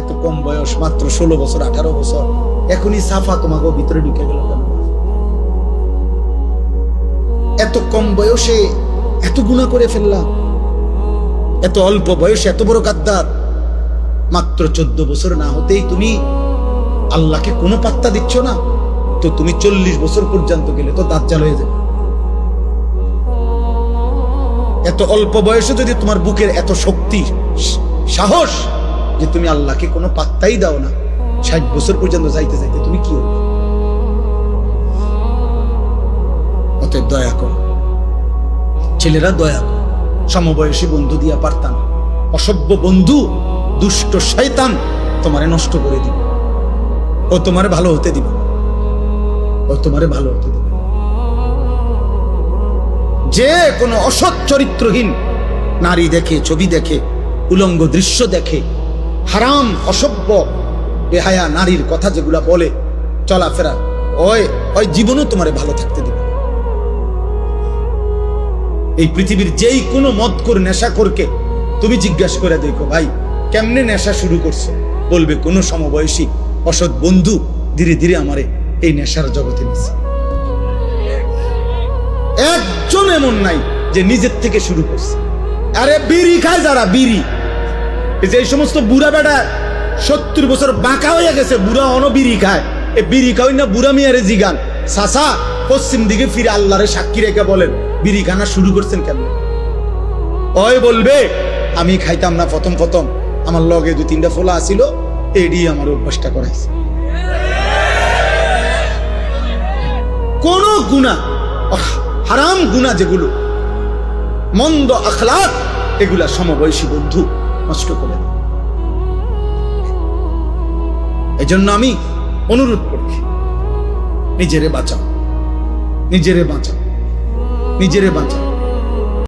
এত কম বয়স, মাত্র 16 বছর 18 বছর, এখনই সাফা তোমাকে ভিতরে ঢুকে গেল কেন? এত কম বয়সে এত গুনাহ করে ফেললাম, এত অল্প বয়সে এত বড় গাদ্দার। মাত্র 14 বছর না হতেই তুমি আল্লাহকে কোনো পাত্তা দিচ্ছ না, তো তুমি 40 বছর পর্যন্ত গেলে তো দাজ্জাল হয়ে যাবে। এত অল্প বয়সে যদি তোমার বুকের এত শক্তি সাহস যে তুমি আল্লাহকে কোনো পাত্তাই দাও না, 60 বছর পর্যন্ত যাইতে যাইতে তুমি কি হবে? অতএব দয়া করো ছেলেরা, দয়া করো। সমবয়সী বন্ধু দিয়া পারতাম, অসভ্য বন্ধু দুষ্ট শয়তান তোমারে নষ্ট করে দিবে, ও তোমারে ভালো হতে দিবে, ও তোমারে ভালো হতে দিবে। যে কোনো অসৎ চরিত্রহীন নারী দেখে, ছবি দেখে, উলঙ্গ দৃশ্য দেখে, হারাম অসভ্য বেহায়া নারীর কথা যেগুলা বলে চলাফেরা, ওই জীবনও তোমারে ভালো থাকতে দিবে। এই পৃথিবীর যেই কোনো মদখোর নেশাখোরকে তুমি জিজ্ঞাসা করে দেখো, ভাই কেমনে নেশা শুরু করছো, বলবে কোনো সমবয়সী অসৎ বন্ধু ধীরে ধীরে আমারে এই নেশার জগতে নিছে। একজন এমন নাই যে নিজের থেকে শুরু করছে। আরে বিড়ি খায় যারা, বিড়ি, এই যে এই সমস্ত বুড়া বেটা 70 বছর বাঁকা হয়ে গেছে, বুড়া বিড়ি খায়, এ বিড়ি খাওয়াই না বুড়া মিয়ারে জিগান, চাচা পশ্চিম দিকে ফিরে আল্লাহরে সাক্ষী রেখে বলেন বিড়ি খানা শুরু করছেন কেমনে? ওই বলবে আমি খাইতাম না প্রথম প্রথম, আমার লগে 2-3টা ফোলা আসিল, এডি আমার অভ্যাসটা করাইছে। কোন গুনাহ, হারাম গুনাহ যেগুলো, মন্দ আখলাক, এগুলা সমবয়সী বন্ধু নষ্ট করে দেয়। এই জন্য আমি অনুরোধ করছি, নিজেরে বাঁচাও, নিজেরে বাঁচাও, নিজেরে বাঁচাও।